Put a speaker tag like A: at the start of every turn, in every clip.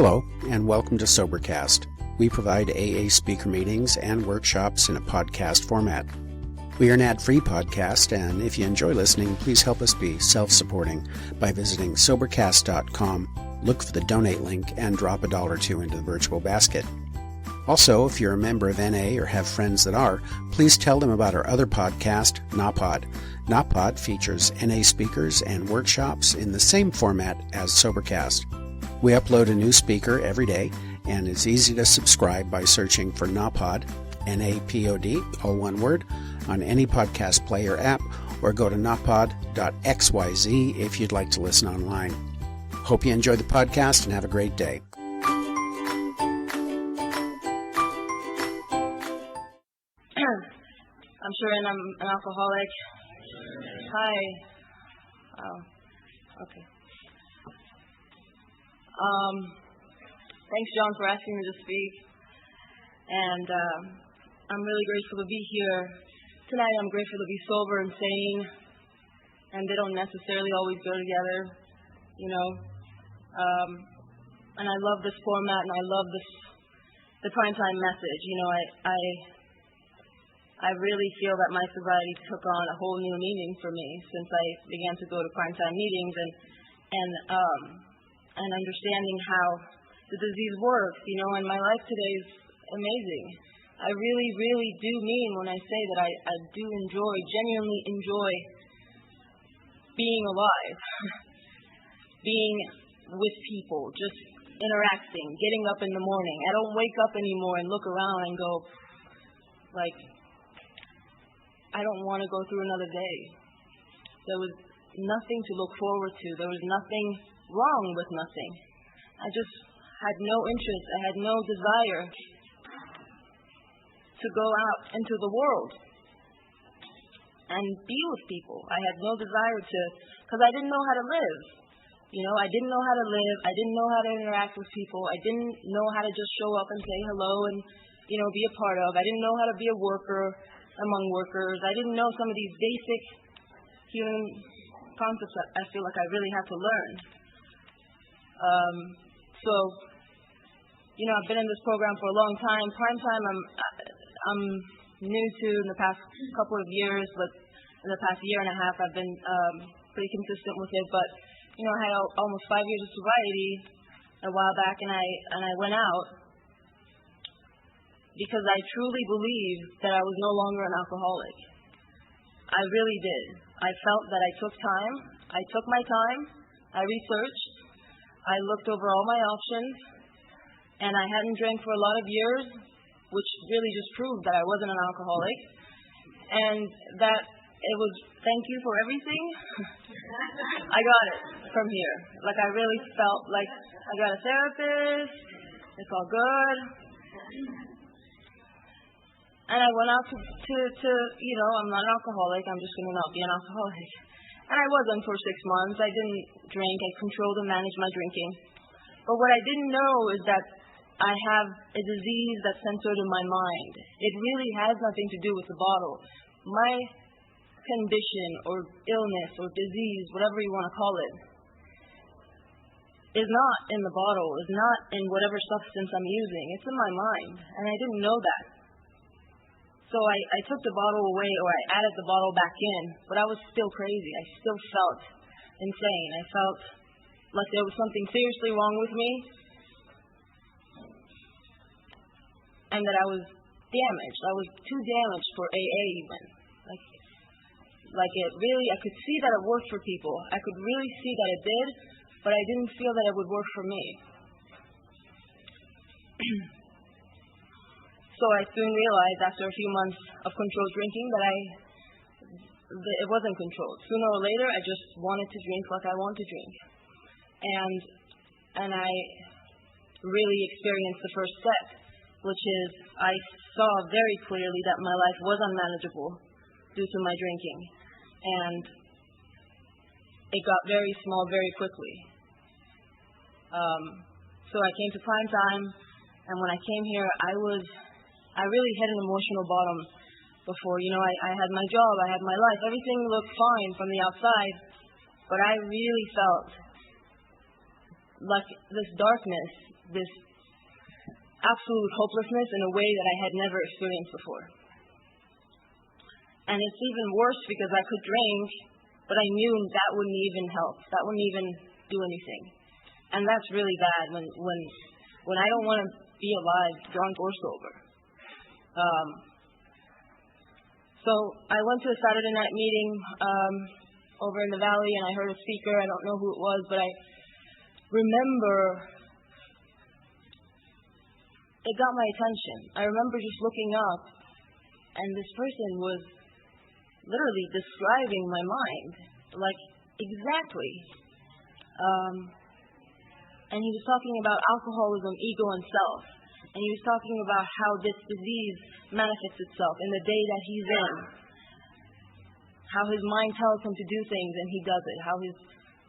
A: Hello, and welcome to Sobercast. We provide AA speaker meetings and workshops in a podcast format. We are an ad-free podcast, and if you enjoy listening, please help us be self-supporting by visiting Sobercast.com, look for the donate link, and drop $1 or $2 into the virtual basket. Also, if you're a member of NA or have friends that are, please tell them about our other podcast, NAPOD. NAPOD features NA speakers and workshops in the same format as Sobercast. We upload a new speaker every day, and it's easy to subscribe by searching for NAPOD, N-A-P-O-D, all one word, on any podcast player app, or go to napod.xyz if you'd like to listen online. Hope you enjoy the podcast and have a great day.
B: I'm Sharin, I'm an alcoholic. Hi. Oh, okay. Thanks, John, for asking me to speak. And I'm really grateful to be here. Tonight I'm grateful to be sober and sane. And they don't necessarily always go together, you know. And I love this format, and I love the primetime message. You know, I really feel that my sobriety took on a whole new meaning for me since I began to go to primetime meetings and understanding how the disease works, you know, and my life today is amazing. I really, really do mean when I say that I do genuinely enjoy being alive, being with people, just interacting, getting up in the morning. I don't wake up anymore and look around and go, like, I don't want to go through another day. There was nothing to look forward to. There was nothing wrong with nothing. I just had no interest. I had no desire to go out into the world and be with people. I had no desire to, because I didn't know how to live. You know, I didn't know how to live. I didn't know how to interact with people. I didn't know how to just show up and say hello and, you know, be a part of. I didn't know how to be a worker among workers. I didn't know some of these basic human concepts that I feel like I really had to learn. So, you know, I've been in this program for a long time. Primetime, I'm new to in the past couple of years, but in the past year and a half, I've been pretty consistent with it. But, you know, I had almost 5 years of sobriety a while back, and I went out because I truly believed that I was no longer an alcoholic. I really did. I felt that I took time. I took my time. I researched. I looked over all my options. And I hadn't drank for a lot of years, which really just proved that I wasn't an alcoholic. And that it was, thank you for everything. I got it from here. Like, I really felt like I got a therapist. It's all good. And I went out to you know, I'm not an alcoholic. I'm just going to not be an alcoholic. And I wasn't for 6 months. I didn't drink. I controlled and managed my drinking. But what I didn't know is that I have a disease that's centered in my mind. It really has nothing to do with the bottle. My condition or illness or disease, whatever you want to call it, is not in the bottle, is not in whatever substance I'm using. It's in my mind. And I didn't know that. So I took the bottle away, or I added the bottle back in, but I was still crazy. I still felt insane. I felt like there was something seriously wrong with me, and that I was damaged. I was too damaged for AA even. Like it really, I could see that it worked for people. I could really see that it did, but I didn't feel that it would work for me. So I soon realized after a few months of controlled drinking that it wasn't controlled. Sooner or later, I just wanted to drink like I want to drink. And I really experienced the first step, which is I saw very clearly that my life was unmanageable due to my drinking. And it got very small very quickly. So I came to primetime, and when I came here, I really hit an emotional bottom before. You know, I had my job, I had my life, everything looked fine from the outside, but I really felt like this darkness this absolute hopelessness in a way that I had never experienced before. And it's even worse because I could drink, but I knew that wouldn't even help. That wouldn't even do anything. And that's really bad when I don't want to be alive, drunk or sober. So I went to a Saturday night meeting over in the valley, and I heard a speaker. I don't know who it was, but I remember it got my attention. I remember just looking up, and this person was literally describing my mind, like exactly. And he was talking about alcoholism, ego, and self. And he was talking about how this disease manifests itself in the day that he's in. How his mind tells him to do things and he does it. How his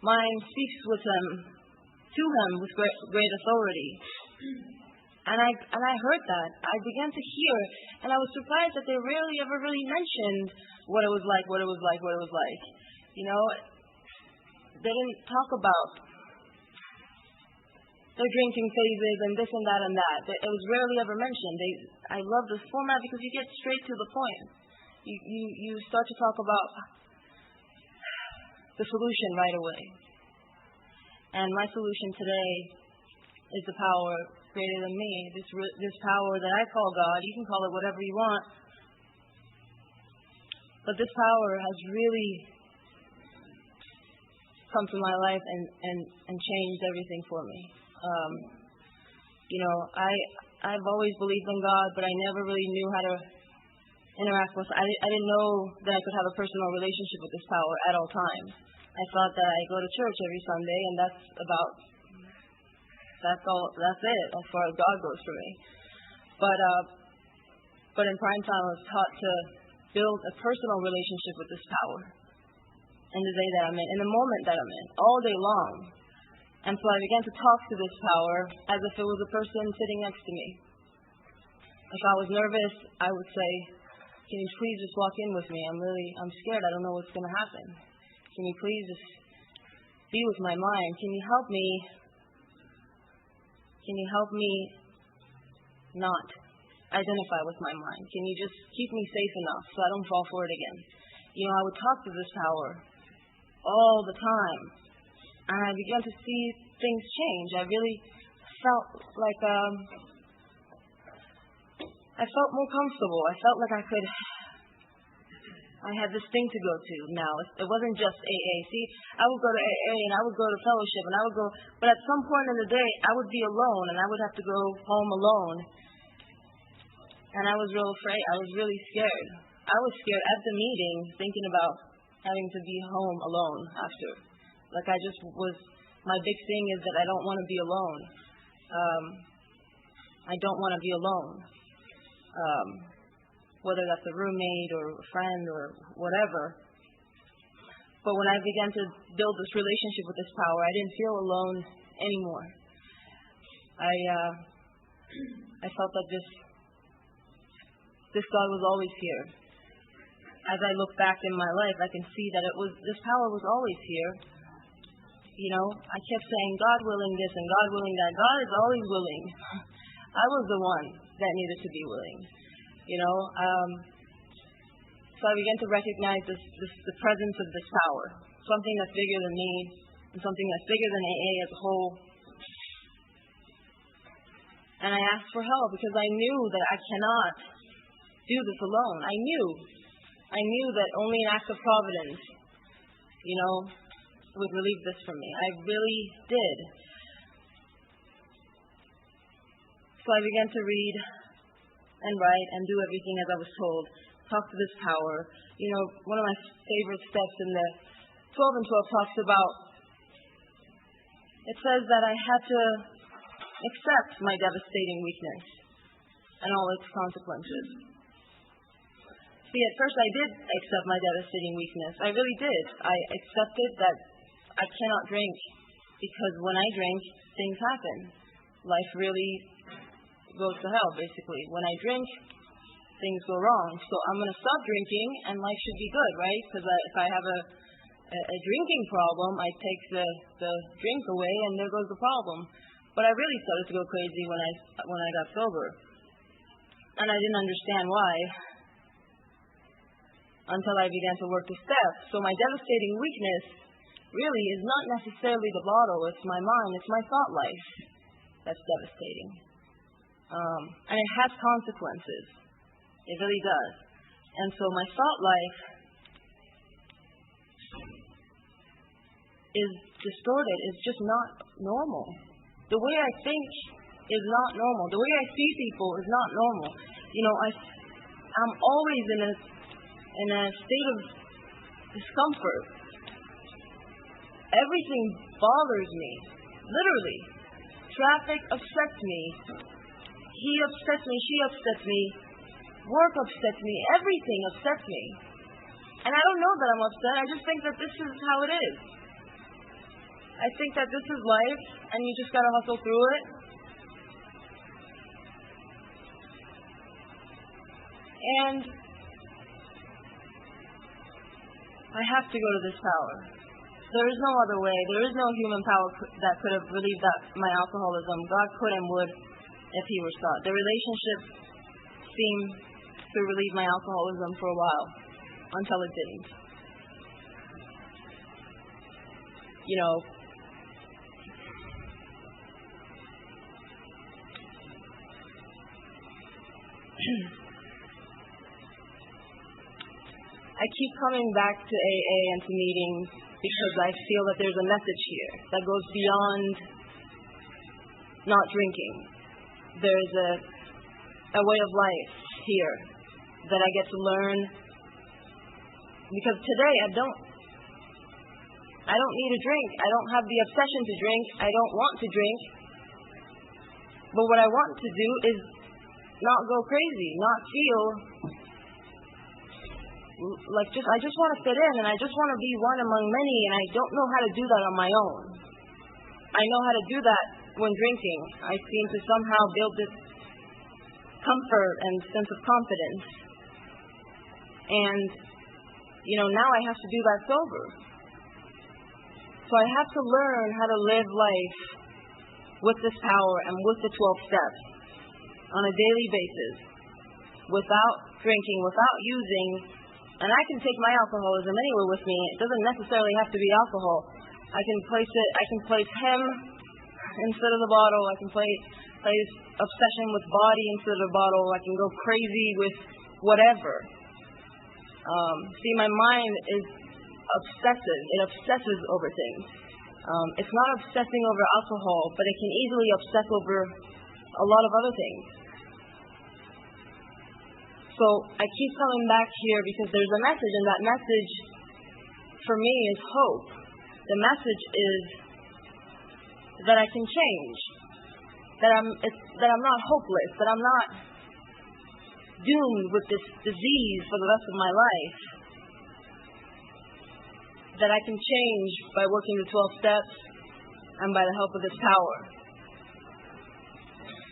B: mind speaks to him with great authority. And I heard that. I began to hear, and I was surprised that they rarely ever really mentioned what it was like. You know, they didn't talk about their drinking phases and this and that and that. It was rarely ever mentioned. I love this format because you get straight to the point. You start to talk about the solution right away. And my solution today is the power greater than me. This power that I call God. You can call it whatever you want. But this power has really come to my life and changed everything for me. You know, I've always believed in God, but I never really knew how to interact with. I didn't know that I could have a personal relationship with this power at all times. I thought that I go to church every Sunday, and that's it as far as God goes for me. But in prime time, I was taught to build a personal relationship with this power in the day that I'm in the moment that I'm in, all day long. And so I began to talk to this power as if it was a person sitting next to me. If I was nervous, I would say, can you please just walk in with me? I'm scared. I don't know what's going to happen. Can you please just be with my mind? Can you help me not identify with my mind? Can you just keep me safe enough so I don't fall for it again? You know, I would talk to this power all the time. And I began to see things change. I really felt like I felt more comfortable. I felt like I had this thing to go to now. It wasn't just AA. See, I would go to AA and I would go to fellowship and I would go, but at some point in the day, I would be alone and I would have to go home alone. And I was real afraid. I was really scared. I was scared at the meeting thinking about having to be home alone after. Like my big thing is that I don't want to be alone. I don't want to be alone. Whether that's a roommate or a friend or whatever. But when I began to build this relationship with this power, I didn't feel alone anymore. I felt that this God was always here. As I look back in my life, I can see that this power was always here. You know, I kept saying, God willing this and God willing that. God is always willing. I was the one that needed to be willing. You know, so I began to recognize the presence of this power, something that's bigger than me, and something that's bigger than AA as a whole. And I asked for help because I knew that I cannot do this alone. I knew that only an act of providence, you know, would relieve this from me. I really did. So I began to read and write and do everything as I was told. Talk to this power. You know, one of my favorite steps in the 12 and 12 talks about, it says that I had to accept my devastating weakness and all its consequences. See, at first I did accept my devastating weakness. I really did. I accepted that I cannot drink because when I drink, things happen. Life really goes to hell, basically. When I drink, things go wrong. So I'm going to stop drinking and life should be good, right? Because if I have a drinking problem, I take the drink away and there goes the problem. But I really started to go crazy when I got sober. And I didn't understand why until I began to work the steps. So my devastating weakness really is not necessarily the bottle, it's my mind, it's my thought life that's devastating. And it has consequences. It really does. And so my thought life is distorted, it's just not normal. The way I think is not normal. The way I see people is not normal. You know, I'm always in a state of discomfort. Everything bothers me. Literally. Traffic upsets me. He upsets me. She upsets me. Work upsets me. Everything upsets me. And I don't know that I'm upset. I just think that this is how it is. I think that this is life, and you just gotta hustle through it. And I have to go to this power. There is no other way. There is no human power that could have relieved my alcoholism. God could and would if he were sought. The relationship seemed to relieve my alcoholism for a while, until it didn't. You know, I keep coming back to AA and to meetings because I feel that there's a message here that goes beyond not drinking. There's a way of life here that I get to learn, because today I don't need a drink. I don't have the obsession to drink. I don't want to drink. But what I want to do is not go crazy, not feel like I just want to fit in, and I just want to be one among many, and I don't know how to do that on my own. I know how to do that when drinking. I seem to somehow build this comfort and sense of confidence. And, you know, now I have to do that sober. So I have to learn how to live life with this power and with the 12 steps on a daily basis, without drinking, without using. And I can take my alcoholism anywhere with me. It doesn't necessarily have to be alcohol. I can place him instead of the bottle. I can place obsession with body instead of the bottle. I can go crazy with whatever. See, my mind is obsessive. It obsesses over things. It's not obsessing over alcohol, but it can easily obsess over a lot of other things. So I keep coming back here because there's a message, and that message for me is hope. The message is that I can change, that I'm not hopeless, that I'm not doomed with this disease for the rest of my life, that I can change by working the 12 steps and by the help of this power,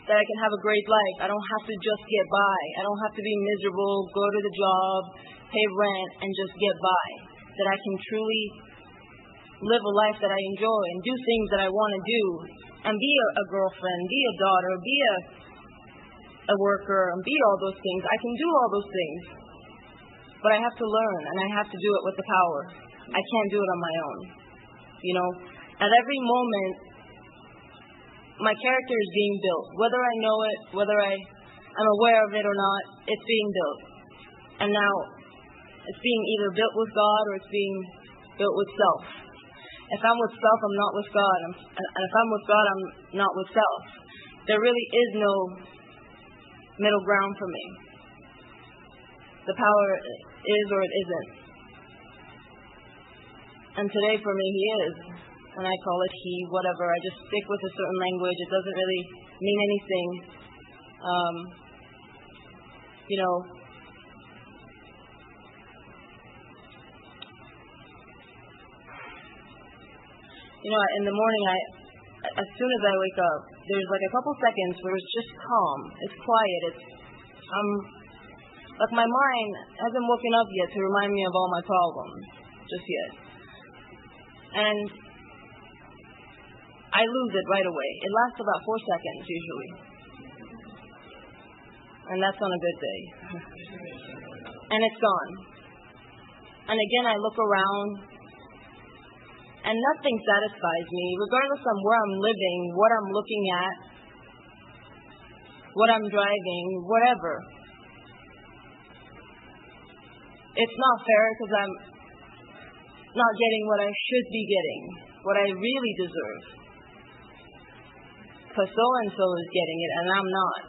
B: that I can have a great life. I don't have to just get by. I don't have to be miserable, go to the job, pay rent, and just get by. That I can truly live a life that I enjoy and do things that I want to do, and be a girlfriend, be a daughter, be a worker, and be all those things. I can do all those things, but I have to learn, and I have to do it with the power. I can't do it on my own. You know, at every moment, my character is being built. Whether I know it, whether I'm aware of it or not, it's being built. And now, it's being either built with God or it's being built with self. If I'm with self, I'm not with God. And if I'm with God, I'm not with self. There really is no middle ground for me. The power is or it isn't. And today for me, he is. And I call it he, whatever. I just stick with a certain language. It doesn't really mean anything. You know, in the morning, as soon as I wake up, there's like a couple seconds where it's just calm. It's quiet. Like my mind hasn't woken up yet to remind me of all my problems, just yet. And I lose it right away. It lasts about 4 seconds usually. And that's on a good day. And it's gone. And again, I look around, and nothing satisfies me, regardless of where I'm living, what I'm looking at, what I'm driving, whatever. It's not fair because I'm not getting what I should be getting, what I really deserve. Because so-and-so is getting it, and I'm not.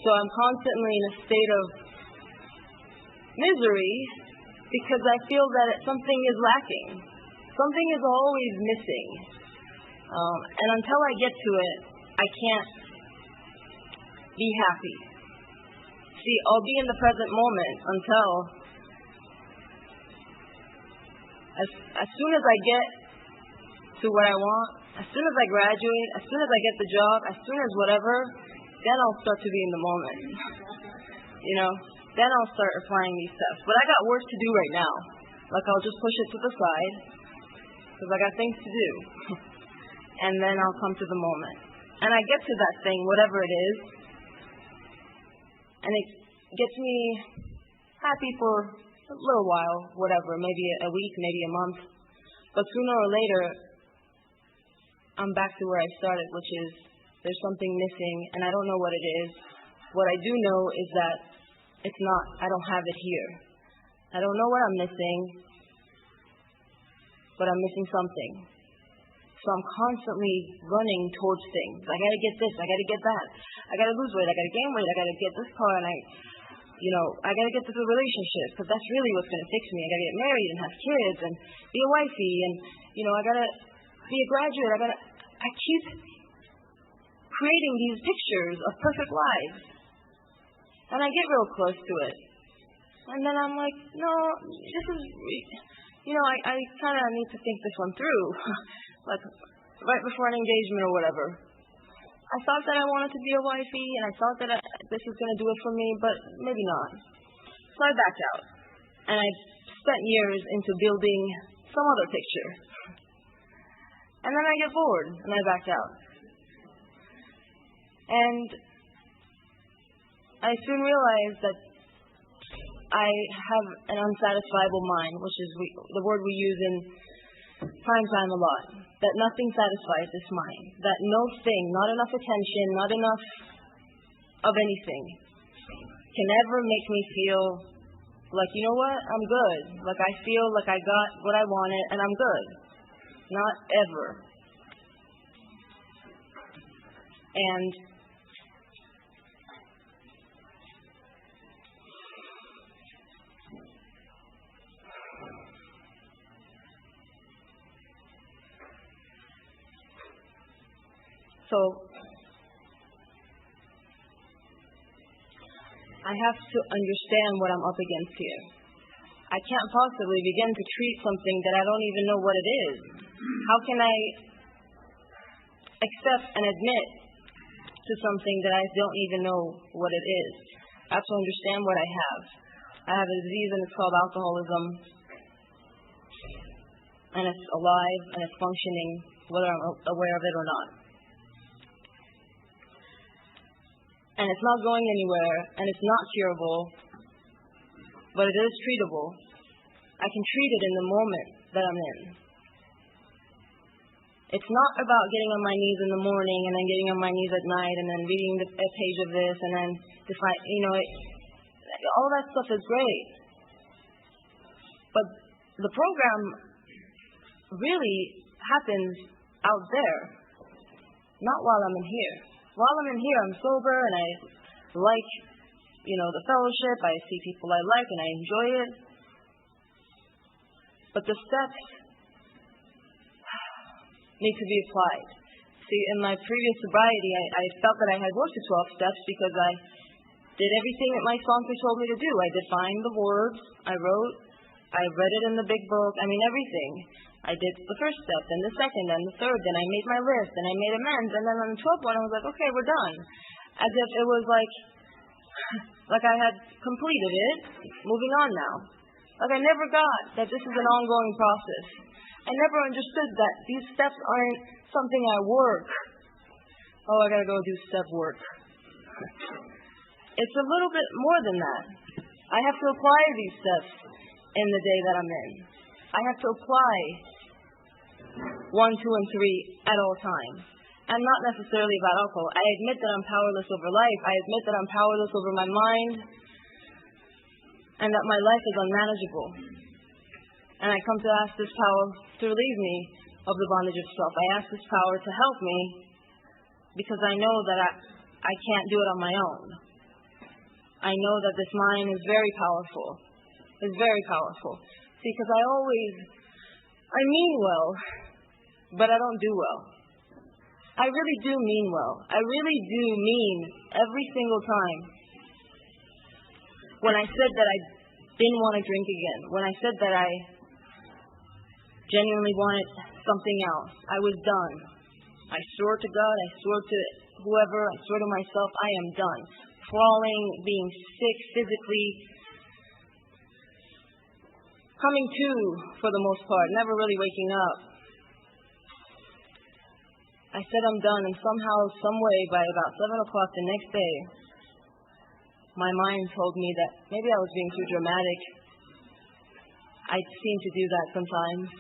B: So I'm constantly in a state of misery because I feel that something is lacking. Something is always missing. And until I get to it, I can't be happy. See, I'll be in the present moment until as soon as I get to what I want, as soon as I graduate, as soon as I get the job, as soon as whatever, then I'll start to be in the moment. Then I'll start applying these steps. But I got work to do right now. Like, I'll just push it to the side because I got things to do. And then I'll come to the moment. And I get to that thing, whatever it is, and it gets me happy for a little while, whatever, maybe a week, maybe a month. But sooner or later, I'm back to where I started, which is there's something missing, and I don't know what it is. What I do know is that it's not, I don't have it here. I don't know what I'm missing, but I'm missing something. So I'm constantly running towards things. I gotta get this, I gotta get that. I gotta lose weight, I gotta gain weight, I gotta get this car, and I gotta get to the relationship, because that's really what's gonna fix me. I gotta get married and have kids and be a wifey, and I gotta be a graduate. I keep creating these pictures of perfect lives, and I get real close to it, and then I'm like, no, this is, I kind of need to think this one through. Like, right before an engagement or whatever, I thought that I wanted to be a wifey, and I thought that this was going to do it for me, but maybe not. So I backed out, and I spent years into building some other picture. And then I get bored, and I backed out. And I soon realized that I have an unsatisfiable mind, which is the word we use in prime time a lot, that nothing satisfies this mind, that no thing, not enough attention, not enough of anything can ever make me feel like, you know what, I'm good. Like, I feel like I got what I wanted and I'm good. Not ever. And so I have to understand what I'm up against here. I can't possibly begin to treat something that I don't even know what it is. How can I accept and admit to something that I don't even know what it is? I have to understand what I have. I have a disease, and it's called alcoholism. And it's alive, and it's functioning, whether I'm aware of it or not. And it's not going anywhere, and it's not curable, but it is treatable. I can treat it in the moment that I'm in. It's not about getting on my knees in the morning and then getting on my knees at night and then reading a page of this and then all that stuff is great. But the program really happens out there, not while I'm in here. While I'm in here, I'm sober and I like, the fellowship. I see people I like and I enjoy it. But the steps need to be applied. See, in my previous sobriety, I felt that I had worked the 12 steps because I did everything that my sponsor told me to do. I defined the words, I wrote, I read it in the big book, everything. I did the first step, then the second, then the third, then I made my list, then I made amends, and then on the 12th one I was like, okay, we're done. As if it was like I had completed it, moving on now. Like I never got that this is an ongoing process. I never understood that these steps aren't something I work. Oh, I gotta go do step work. It's a little bit more than that. I have to apply these steps in the day that I'm in. I have to apply 1, 2, and 3 at all times. And not necessarily about alcohol. I admit that I'm powerless over life. I admit that I'm powerless over my mind. And that my life is unmanageable. And I come to ask this power to relieve me of the bondage of self. I ask this power to help me because I know that I can't do it on my own. I know that this mind is very powerful. It's very powerful. See, because I mean well, but I don't do well. I really do mean well. I really do mean every single time. When I said that I didn't want to drink again, when I said that I genuinely wanted something else, I was done. I swore to God, I swore to whoever, I swore to myself, I am done. Crawling, being sick physically, coming to for the most part, never really waking up. I said I'm done, and somehow, some way, by about 7 o'clock the next day, my mind told me that maybe I was being too dramatic. I seem to do that sometimes.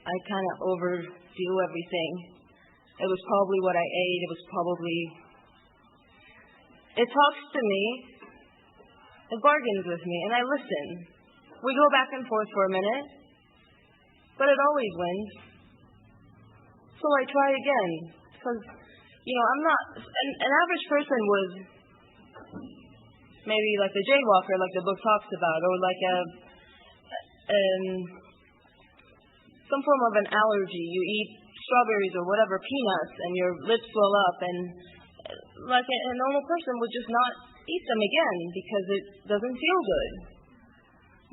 B: I kind of overdo everything. It was probably what I ate. It talks to me. It bargains with me, and I listen. We go back and forth for a minute, but it always wins. So I try again, because, I'm not, an average person was maybe like a jaywalker, like the book talks about, or like some form of an allergy. You eat strawberries or whatever, peanuts, and your lips swell up, and like a normal person would just not eat them again because it doesn't feel good.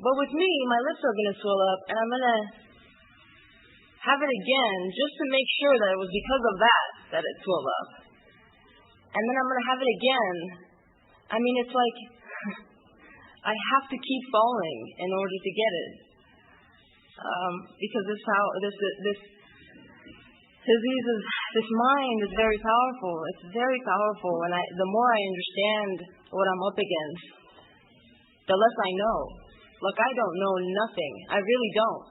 B: But with me, my lips are going to swell up, and I'm going to have it again just to make sure that it was because of that it swelled up. And then I'm going to have it again. I mean, it's like I have to keep falling in order to get it. Because this disease this mind is very powerful. It's very powerful. And the more I understand what I'm up against, the less I know. Like, I don't know nothing. I really don't.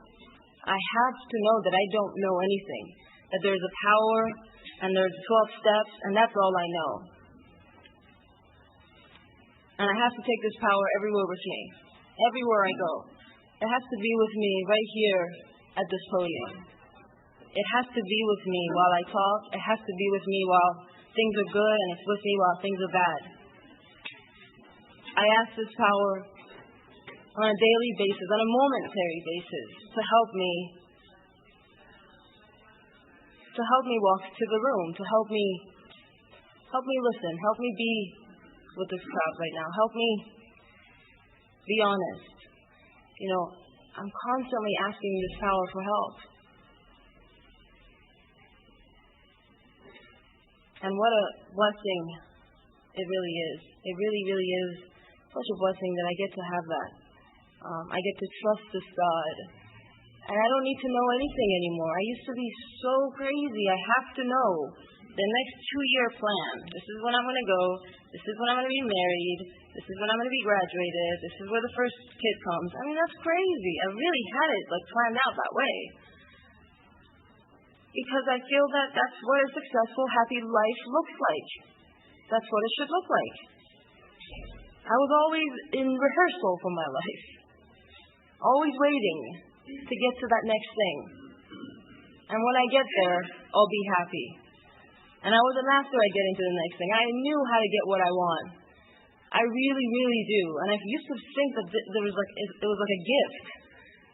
B: I have to know that I don't know anything. That there's a power and there's 12 steps, and that's all I know. And I have to take this power everywhere with me. Everywhere I go. It has to be with me right here at this podium. It has to be with me while I talk. It has to be with me while things are good, and it's with me while things are bad. I ask this power on a daily basis, on a momentary basis, to help me walk to the room, to help me listen, help me be with this crowd right now, help me be honest. I'm constantly asking this power for help. And what a blessing it really is. It really, really is such a blessing that I get to have that. I get to trust this God. And I don't need to know anything anymore. I used to be so crazy. I have to know the next 2-year plan. This is when I'm going to go. This is when I'm going to be married. This is when I'm going to be graduated. This is where the first kid comes. I mean, that's crazy. I really had it planned out that way. Because I feel that that's what a successful, happy life looks like. That's what it should look like. I was always in rehearsal for my life. Always waiting to get to that next thing. And when I get there, I'll be happy. And I was a master at getting to the next thing. I knew how to get what I want. I really, really do. And I used to think that it was like a gift.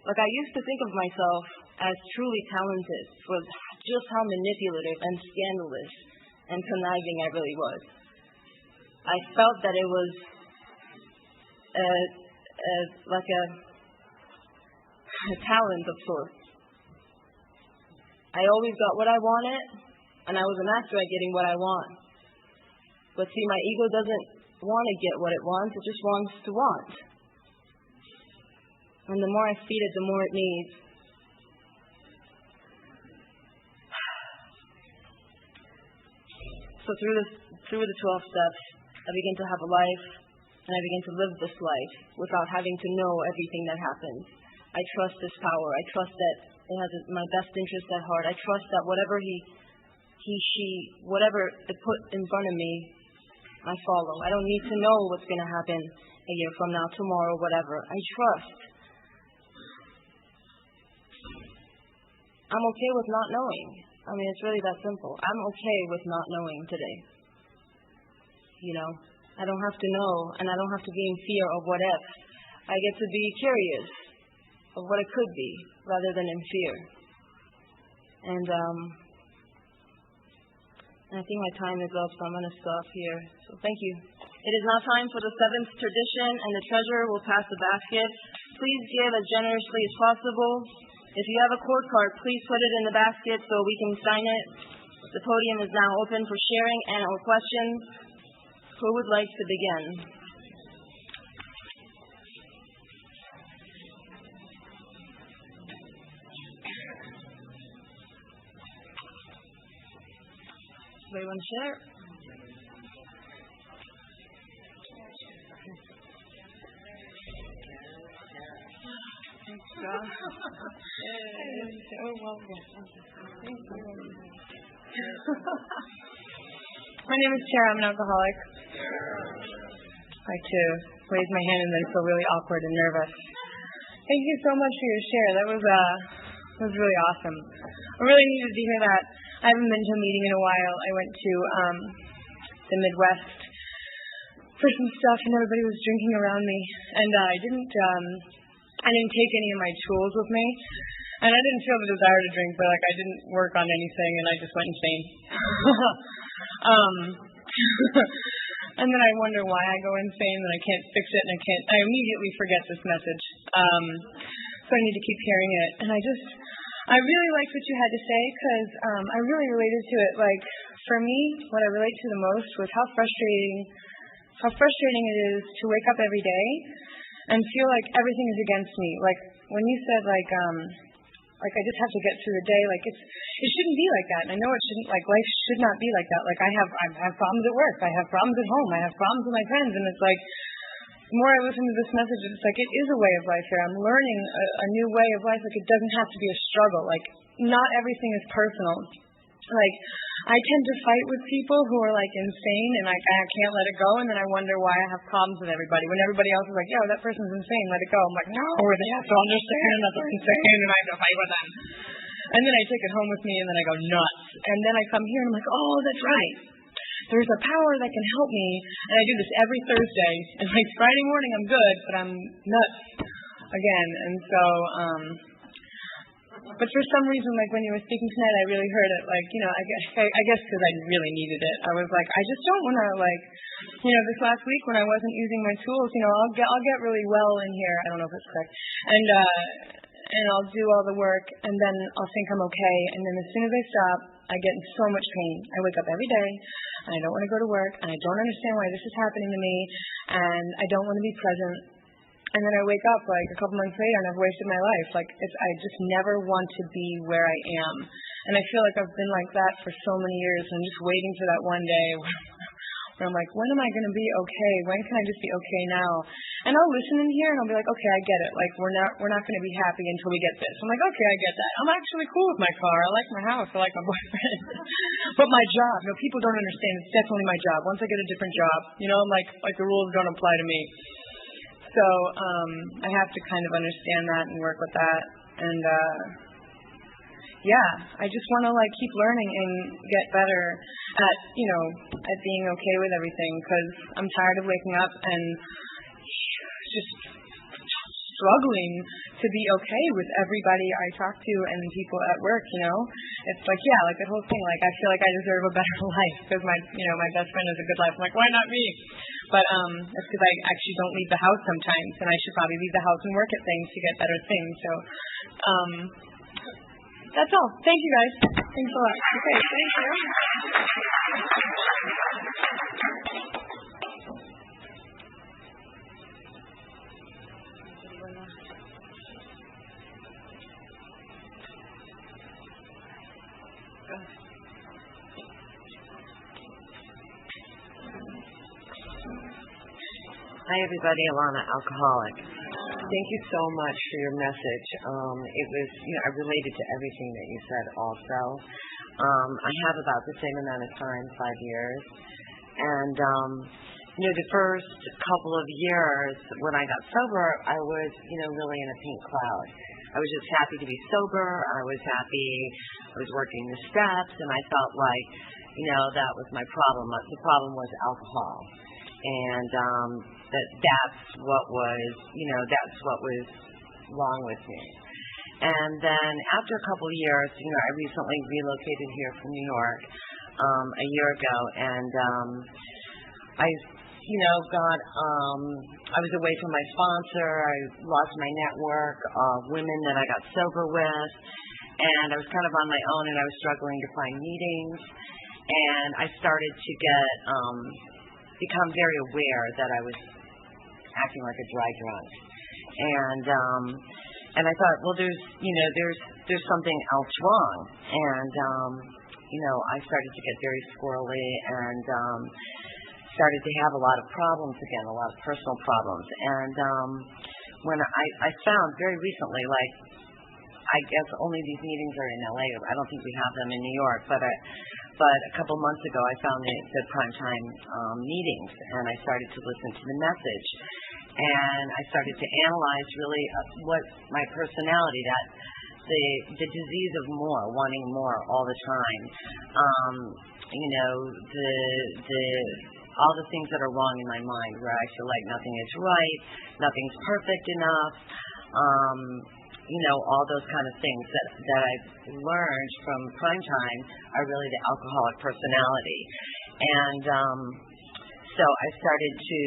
B: Like, I used to think of myself as truly talented for just how manipulative and scandalous and conniving I really was. I felt that it was like a talent of sorts. I always got what I wanted, and I was a master at getting what I want. But see, my ego doesn't want to get what it wants, it just wants to want. And the more I feed it, the more it needs. So through the 12 steps, I begin to have a life, and I begin to live this life without having to know everything that happens. I trust this power. I trust that it has my best interest at heart. I trust that whatever whatever it put in front of me, I follow. I don't need to know what's going to happen a year from now, tomorrow, whatever. I trust. I'm okay with not knowing. I mean, it's really that simple. I'm okay with not knowing today. I don't have to know, and I don't have to be in fear of what if. I get to be curious of what it could be, rather than in fear. And I think my time is up, so I'm going to stop here. So thank you. It is now time for the 7th tradition, and the treasurer will pass the basket. Please give as generously as possible. If you have a court card, please put it in the basket so we can sign it. The podium is now open for sharing and/or questions. Who would like to begin? Anybody want to share? Thanks, God.
C: My name is Tara. I'm an alcoholic. I too raise my hand and then feel really awkward and nervous. Thank you so much for your share. That was really awesome. I really needed to hear that. I haven't been to a meeting in a while. I went to the Midwest for some stuff, and everybody was drinking around me, and I didn't take any of my tools with me, and I didn't feel the desire to drink, but I didn't work on anything, and I just went insane. And then I wonder why I go insane, and I can't fix it, and I immediately forget this message. So I need to keep hearing it, and I really liked what you had to say, because I really related to it. Like, for me, what I relate to the most was how frustrating it is to wake up every day and feel like everything is against me. Like, when you said, I just have to get through the day, it shouldn't be like that. And I know it shouldn't, life should not be like that. Like, I have problems at work, I have problems at home, I have problems with my friends, and it's like, the more I listen to this message, it's like, it is a way of life here. I'm learning a new way of life. Like, it doesn't have to be a struggle. Like, not everything is personal. Like, I tend to fight with people who are, insane, and I can't let it go, and then I wonder why I have problems with everybody. When everybody else is like, yo, that person's insane, let it go. I'm like, no, they have to understand that they're insane, and I have to fight with them. And then I take it home with me, and then I go nuts. And then I come here, and I'm like, oh, that's right. There's a power that can help me, and I do this every Thursday, and Friday morning I'm good, but I'm nuts again. And so, but for some reason, when you were speaking tonight, I really heard it, I guess because I really needed it. I was like, I just don't want to, this last week when I wasn't using my tools, I'll get really well in here. I don't know if it's correct. And I'll do all the work, and then I'll think I'm okay, and then as soon as I stop, I get in so much pain. I wake up every day, and I don't want to go to work, and I don't understand why this is happening to me, and I don't want to be present. And then I wake up a couple months later, and I've wasted my life. I just never want to be where I am. And I feel like I've been like that for so many years. I'm just waiting for that one day where I'm like, when am I going to be okay? When can I just be okay now? And I'll listen in here, and I'll be like, okay, I get it. We're not going to be happy until we get this. I'm like, okay, I get that. I'm actually cool with my car. I like my house. I like my boyfriend. But my job, people don't understand. It's definitely my job. Once I get a different job, I'm like the rules don't apply to me. So I have to kind of understand that and work with that. And I just want to keep learning and get better at at being okay with everything, because I'm tired of waking up and just struggling to be okay with everybody I talk to and people at work. It's that whole thing. I feel like I deserve a better life because my best friend has a good life. I'm like, why not me? But that's because I actually don't leave the house sometimes, and I should probably leave the house and work at things to get better things. So that's all. Thank you, guys. Thanks a lot. Okay, thank you.
D: Hi, everybody. Alana, alcoholic. Thank you so much for your message. It was, I related to everything that you said also. I have about the same amount of time, 5 years. And, the first couple of years when I got sober, I was, really in a pink cloud. I was just happy to be sober. I was happy. I was working the steps, and I felt like, that was my problem. The problem was alcohol. And that's what was wrong with me. And then after a couple of years, I recently relocated here from New York a year ago, and I was away from my sponsor. I lost my network of women that I got sober with, and I was kind of on my own, and I was struggling to find meetings, and I started to become very aware that I was acting like a dry drunk, and I thought, well, there's something else wrong, and I started to get very squirrely and started to have a lot of problems again, a lot of personal problems, and when I found very recently, like, I guess only these meetings are in LA. I don't think we have them in New York, but a couple months ago I found the primetime meetings, and I started to listen to the message, and I started to analyze really what my personality, that the disease of more, wanting more all the time, all the things that are wrong in my mind, where I feel like nothing is right, nothing's perfect enough, all those kind of things that I've learned from primetime are really the alcoholic personality. And so I started to,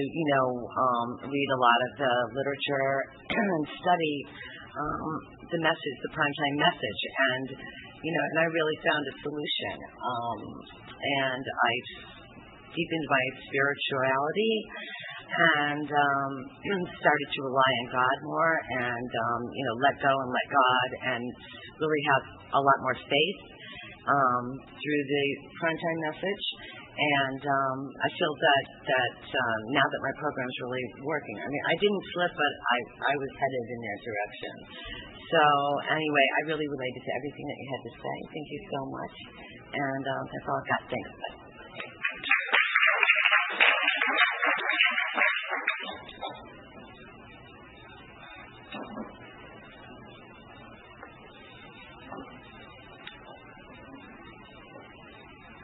D: read a lot of the literature and study the message, the primetime message, and I really found a solution. And I deepened my spirituality and started to rely on God more, and let go and let God, and really have a lot more faith through the primetime message. And I feel that now that my program's really working, I mean, I didn't slip, but I was headed in their direction. So anyway, I really related to everything that you had to say. Thank you so much. And that's all I've got. Thanks.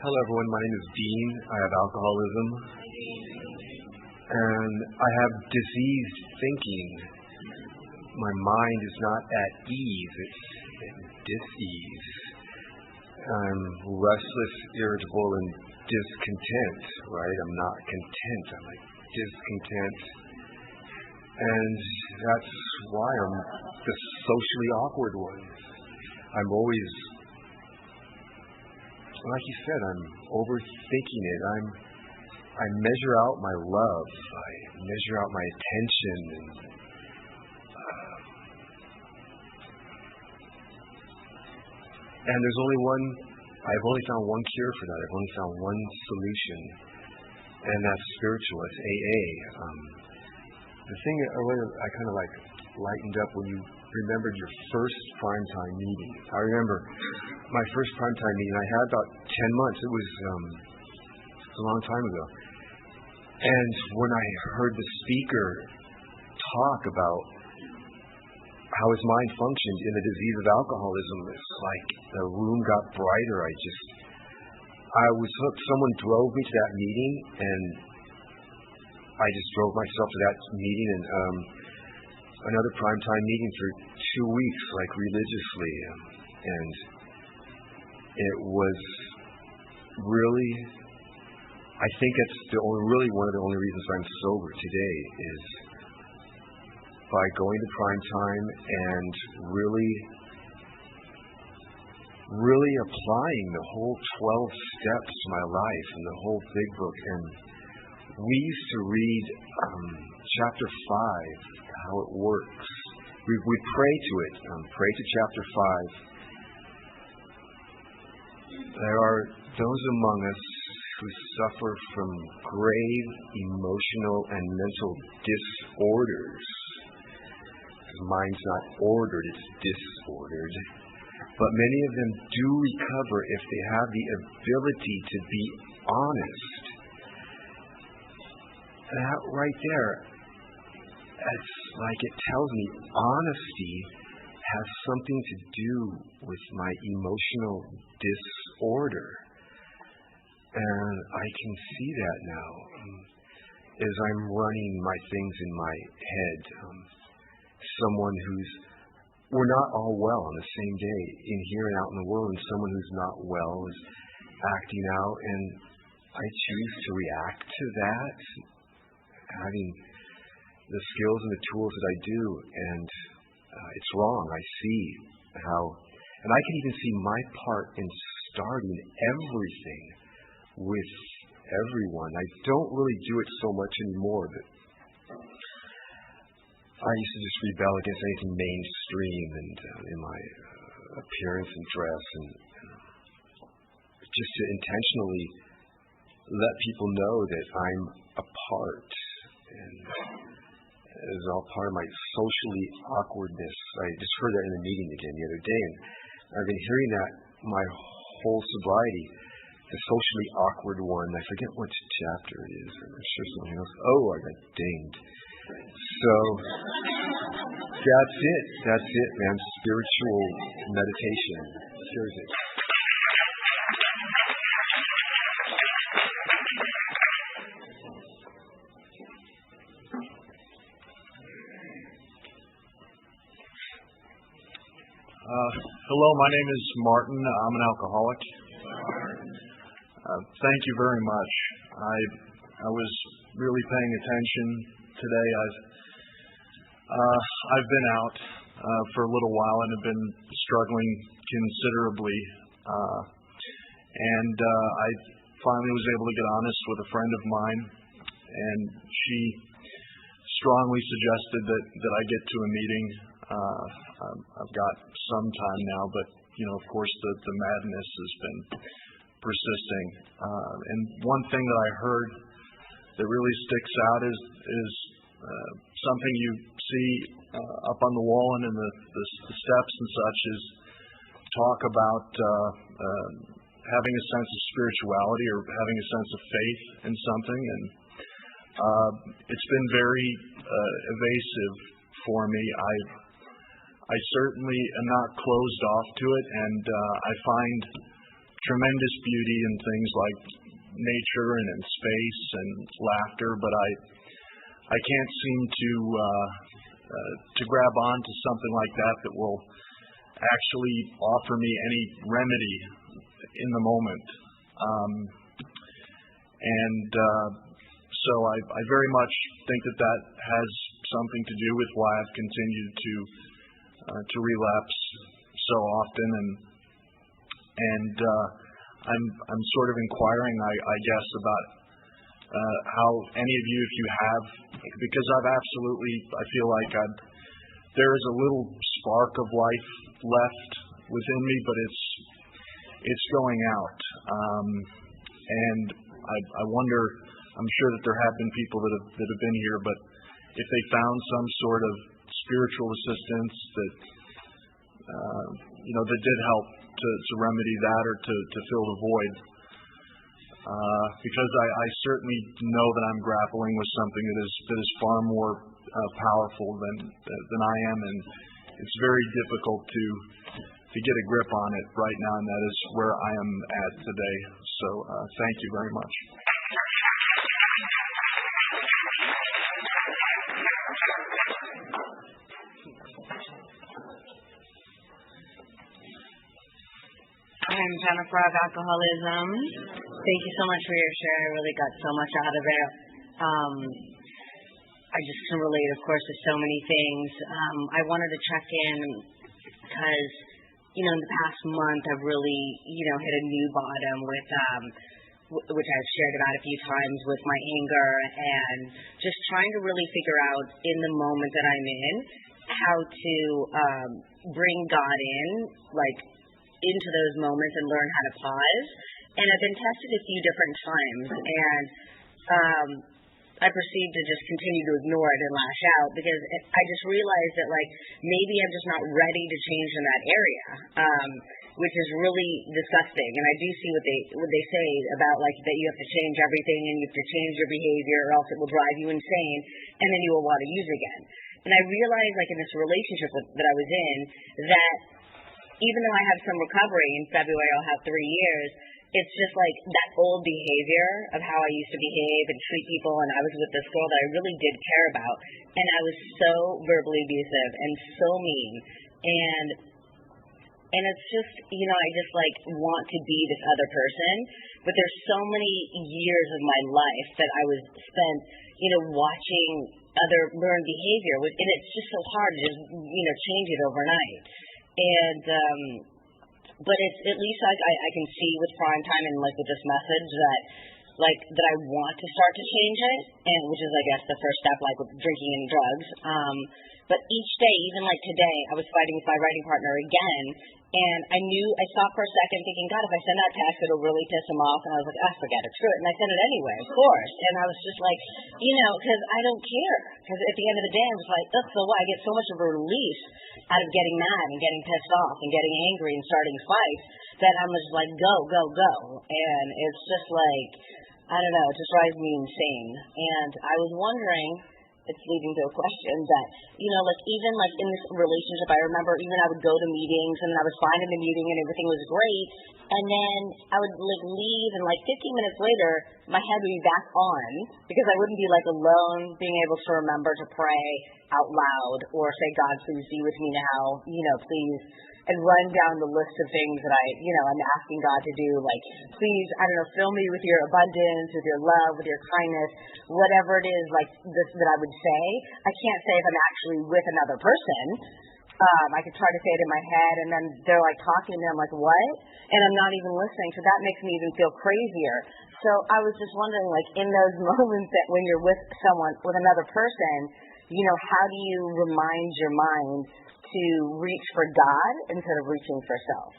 E: Hello everyone, my name is Dean. I have alcoholism and I have diseased thinking. My mind is not at ease, it's at dis-ease. I'm restless, irritable, and discontent, right? I'm not content, I'm like discontent. And that's why I'm the socially awkward one. I'm always, like you said, I'm overthinking it. I measure out my love. I measure out my attention. And there's I've only found one cure for that. I've only found one solution. And that's spiritual. It's AA. The thing that I kind of like lightened up when you remembered your first primetime meeting. I remember my first primetime meeting. I had about 10 months. It was a long time ago. And when I heard the speaker talk about how his mind functioned in the disease of alcoholism, it's like the room got brighter. I was hooked. Someone drove me to that meeting, and I just drove myself to that meeting, and another primetime meeting for 2 weeks, like religiously, and it was really, I think it's one of the only reasons I'm sober today is by going to primetime and really applying the whole 12 steps to my life and the whole big book. And we used to read chapter 5, how it works. We pray to it, pray to chapter 5. There are those among us who suffer from grave emotional and mental disorders. Mine's not ordered, it's disordered. But many of them do recover if they have the ability to be honest. That right there, it's like it tells me honesty has something to do with my emotional disorder. And I can see that now as I'm running my things in my head. Someone we're not all well on the same day in here and out in the world, and someone who's not well is acting out, and I choose to react to that, having the skills and the tools that I do, and it's wrong. I see how, and I can even see my part in starting everything with everyone. I don't really do it so much anymore, but I used to just rebel against anything mainstream and in my appearance and dress, and just to intentionally let people know that I'm a part, and is all part of my socially awkwardness. I just heard that in a meeting again the other day, and I've been hearing that my whole sobriety. The socially awkward one. I forget which chapter it is. I'm sure something else. Oh, I got dinged. So that's it. That's it, man. Spiritual meditation. Seriously.
F: Hello, my name is Martin. I'm an alcoholic. Thank you very much. I was really paying attention today. I've been out for a little while and have been struggling considerably. And I finally was able to get honest with a friend of mine, and she strongly suggested that I get to a meeting. I've got some time now, but of course the madness has been persisting. And one thing that I heard that really sticks out is something you see up on the wall and in the steps and such is talk about having a sense of spirituality or having a sense of faith in something. And it's been very evasive for me. I certainly am not closed off to it, and I find tremendous beauty in things like nature and in space and laughter, but I can't seem to grab on to something like that will actually offer me any remedy in the moment. So I very much think that has something to do with why I've continued to relapse so often, and I'm sort of inquiring, I guess, about how any of you, if you have, because I feel like there is a little spark of life left within me, but it's going out, and I wonder. I'm sure that there have been people that have been here, but if they found some sort of spiritual assistance that did help to remedy that or to fill the void, because I certainly know that I'm grappling with something that is far more powerful than I am, and it's very difficult to get a grip on it right now, and that is where I am at today. So thank you very much.
G: I'm Jennifer of Alcoholism. Thank you so much for your share. I really got so much out of it. I just can relate, of course, to so many things. I wanted to check in because, in the past month, I've really, hit a new bottom with, which I've shared about a few times, with my anger and just trying to really figure out in the moment that I'm in how to bring God in, into those moments and learn how to pause and I've been tested a few different times, and I proceed to just continue to ignore it and lash out because I just realized that like maybe I'm just not ready to change in that area, which is really disgusting. And I do see what they say about like that you have to change everything and you have to change your behavior or else it will drive you insane and then you will want to use again. And I realized like in this relationship that I was in that even though I have some recovery, in February I'll have 3 years, it's just like that old behavior of how I used to behave and treat people, and I was with this girl that I really did care about, and I was so verbally abusive and so mean, and it's just, you know, I just like want to be this other person, but there's so many years of my life that I was spent, you know, watching other learned behavior, and it's just so hard to just, you know, change it overnight, and but it's at least I can see with prime time and like with this message that I want to start to change it, and which is I guess the first step, like with drinking and drugs. But each day, even like today, I was fighting with my writing partner again, and I stopped for a second thinking, God, if I send that text, it'll really piss him off, and I was like, forget it, screw it, and I sent it anyway, of course, and I was just like, you know, because I don't care, because at the end of the day, I was like, ugh, so what? I get so much of a release out of getting mad and getting pissed off and getting angry and starting fights that I'm just like, go, go, go, and it's just like, I don't know, it just drives me insane, and I was wondering, it's leading to a question that, you know, like even like in this relationship, I remember even I would go to meetings and I was fine in the meeting and everything was great. And then I would like leave and like 15 minutes later, my head would be back on because I wouldn't be like alone being able to remember to pray out loud or say, God, please be with me now, you know, please. And run down the list of things that I'm asking God to do, like, please, I don't know, fill me with your abundance, with your love, with your kindness, whatever it is, like, this that I would say. I can't say if I'm actually with another person. I could try to say it in my head, and then they're, like, talking to me, I'm like, what? And I'm not even listening, so that makes me even feel crazier. So I was just wondering, like, in those moments that when you're with someone, with another person, you know, how do you remind your mind to reach for God instead of reaching for self?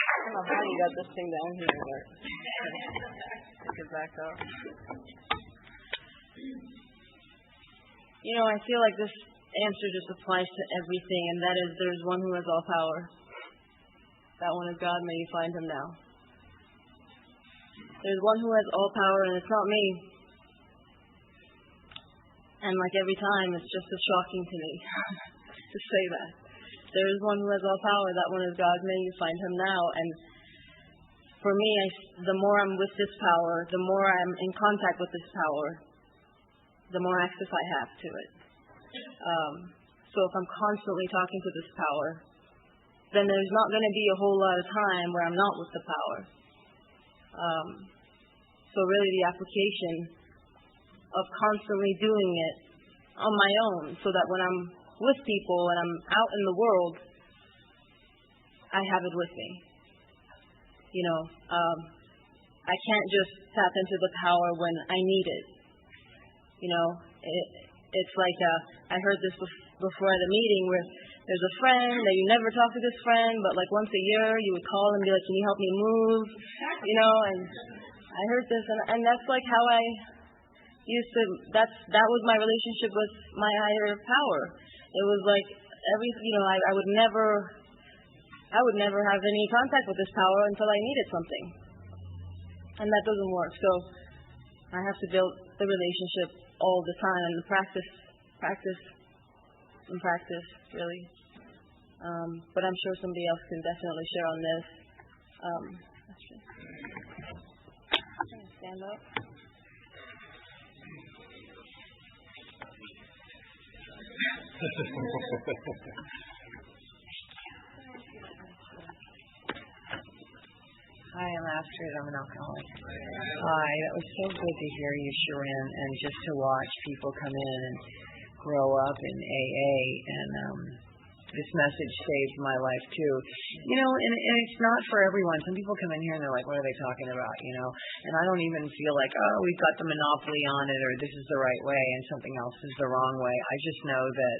G: I don't know how you got this thing down here, but take it back up. You know, I feel like this answer just applies to everything, and that is there's one who has all power. That one is God, may you find him now. There's one who has all power, and it's not me. And like every time, it's just as shocking to me to say that. There is one who has all power. That one is God. May you find him now. And for me, the more I'm with this power, the more I'm in contact with this power, the more access I have to it. So if I'm constantly talking to this power, then there's not going to be a whole lot of time where I'm not with the power. So really the application of constantly doing it on my own so that when I'm with people and I'm out in the world, I have it with me. You know, I can't just tap into the power when I need it. You know, it's like I heard this before at a meeting where there's a friend that you never talk to this friend, but like once a year you would call and be like, can you help me move? You know, and I heard this and that's like how I used to, that was my relationship with my higher power. It was like I would never have any contact with this power until I needed something. And that doesn't work. So I have to build the relationship all the time and practice, really. But I'm sure somebody else can definitely share on this. Stand up.
H: Hi, I'm Astrid. I'm an alcoholic. Hi, that was so good to hear you, Sharin, and just to watch people come in and grow up in AA. And this message saved my life too. You know, and it's not for everyone. Some people come in here and they're like, what are they talking about? You know, and I don't even feel like, oh, we've got the monopoly on it, or this is the right way and something else is the wrong way. I just know that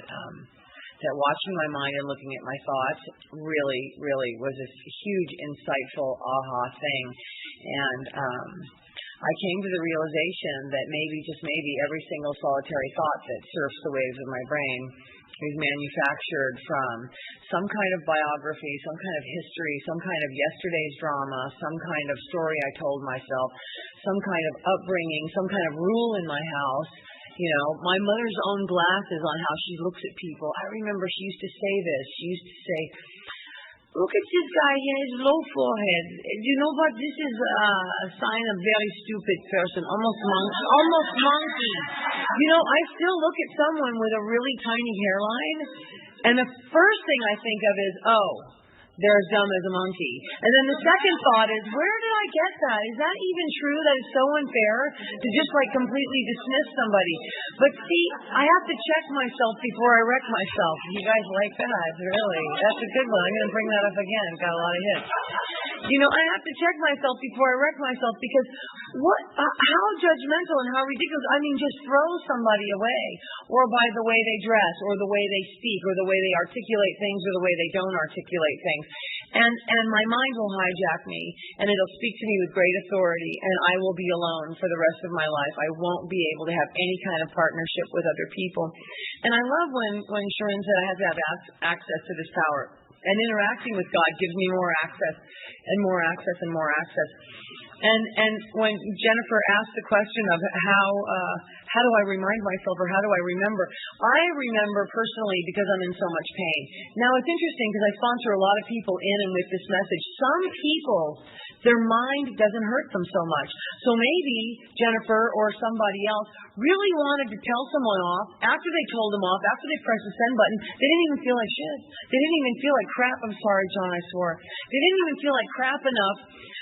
H: that watching my mind and looking at my thoughts really, really was a huge, insightful aha thing. And I came to the realization that maybe, just maybe, every single solitary thought that surfs the waves of my brain is manufactured from some kind of biography, some kind of history, some kind of yesterday's drama, some kind of story I told myself, some kind of upbringing, some kind of rule in my house. You know, my mother's own glasses on how she looks at people. I remember she used to say this. She used to say, "Look at this guy, he has low forehead. You know what? This is a sign of very stupid person, almost monkey." You know, I still look at someone with a really tiny hairline, and the first thing I think of is, oh, they're as dumb as a monkey. And then the second thought is, where did I get that? Is that even true? That is so unfair to just like completely dismiss somebody. But see, I have to check myself before I wreck myself. You guys like that? Really? That's a good one. I'm going to bring that up again. Got a lot of hits. You know, I have to check myself before I wreck myself, because how judgmental and how ridiculous. I mean, just throw somebody away, or by the way they dress, or the way they speak, or the way they articulate things, or the way they don't articulate things. And my mind will hijack me, and it'll speak to me with great authority, and I will be alone for the rest of my life. I won't be able to have any kind of partnership with other people. And I love when Sharin said I have to have access to this power. And interacting with God gives me more access and more access and more access. And when Jennifer asked the question of how do I remind myself, or how do I remember? I remember personally because I'm in so much pain. Now, it's interesting because I sponsor a lot of people in and with this message. Some people, their mind doesn't hurt them so much. So maybe Jennifer or somebody else really wanted to tell someone off. After they told them off, after they pressed the send button, they didn't even feel like shit. They didn't even feel like crap. I'm sorry, John, I swore. They didn't even feel like crap enough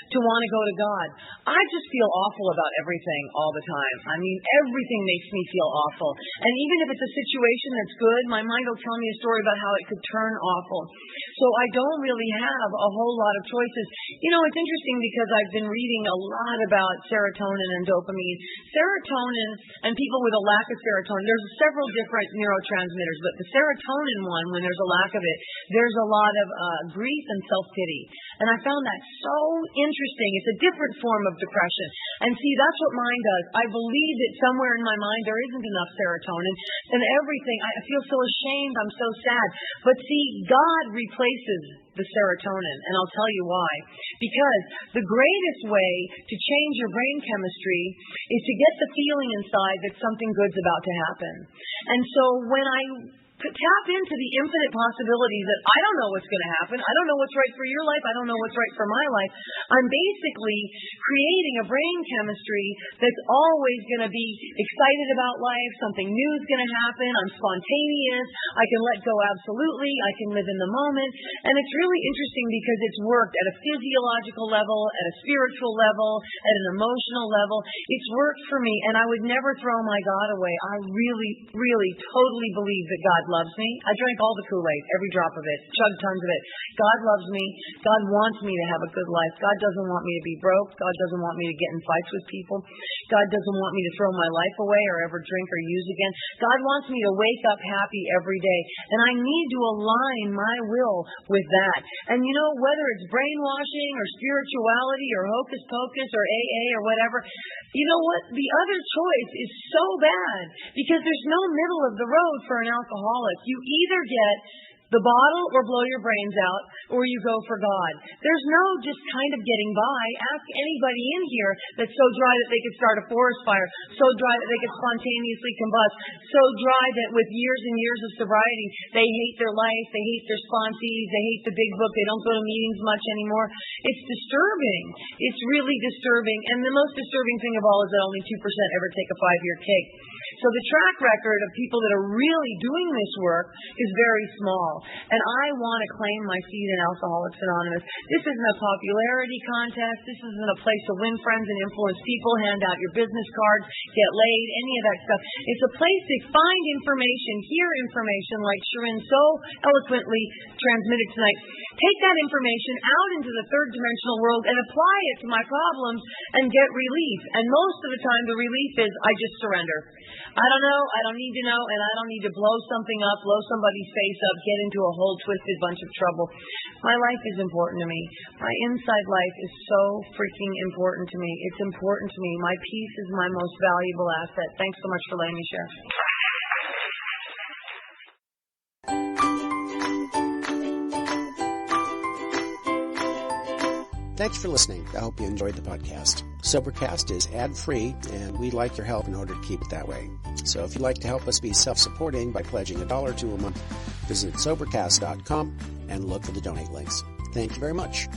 H: to want to go to God. I just feel awful about everything all the time. I mean, everything makes me feel awful. And even if it's a situation that's good, my mind will tell me a story about how it could turn awful. So I don't really have a whole lot of choices. You know, it's interesting because I've been reading a lot about serotonin and dopamine. Serotonin and people with a lack of serotonin, there's several different neurotransmitters, but the serotonin one, when there's a lack of it, there's a lot of grief and self-pity. And I found that so interesting. It's a different form of depression. And see, that's what mine does. I believe that somewhere in my mind there isn't enough serotonin, and everything, I feel so ashamed, I'm so sad. But see, God replaces the serotonin, and I'll tell you why. Because the greatest way to change your brain chemistry is to get the feeling inside that something good's about to happen. And so when I tap into the infinite possibilities that I don't know what's going to happen, I don't know what's right for your life, I don't know what's right for my life, I'm basically creating a brain chemistry that's always going to be excited about life, something new is going to happen, I'm spontaneous, I can let go absolutely, I can live in the moment. And it's really interesting because it's worked at a physiological level, at a spiritual level, at an emotional level. It's worked for me, and I would never throw my God away. I really, really, totally believe that God loves me. I drank all the Kool-Aid, every drop of it, chugged tons of it. God loves me. God wants me to have a good life. God doesn't want me to be broke. God doesn't want me to get in fights with people. God doesn't want me to throw my life away or ever drink or use again. God wants me to wake up happy every day. And I need to align my will with that. And you know, whether it's brainwashing or spirituality or hocus pocus or AA or whatever, you know what? The other choice is so bad because there's no middle of the road for an alcoholic. You either get the bottle or blow your brains out, or you go for God. There's no just kind of getting by. Ask anybody in here that's so dry that they could start a forest fire, so dry that they could spontaneously combust, so dry that with years and years of sobriety, they hate their life, they hate their sponsees, they hate the big book, they don't go to meetings much anymore. It's disturbing. It's really disturbing. And the most disturbing thing of all is that only 2% ever take a 5-year kick. So the track record of people that are really doing this work is very small. And I want to claim my seat in Alcoholics Anonymous. This isn't a popularity contest. This isn't a place to win friends and influence people, hand out your business cards, get laid, any of that stuff. It's a place to find information, hear information like Sharin so eloquently transmitted tonight. Take that information out into the third dimensional world and apply it to my problems and get relief. And most of the time the relief is I just surrender. I don't know, I don't need to know, and I don't need to blow something up, blow somebody's face up, get into a whole twisted bunch of trouble. My life is important to me. My inside life is so freaking important to me. It's important to me. My peace is my most valuable asset. Thanks so much for letting me share.
A: Thanks for listening. I hope you enjoyed the podcast. Sobercast is ad-free, and we'd like your help in order to keep it that way. So if you'd like to help us be self-supporting by pledging $1 or $2 a month, visit Sobercast.com and look for the donate links. Thank you very much.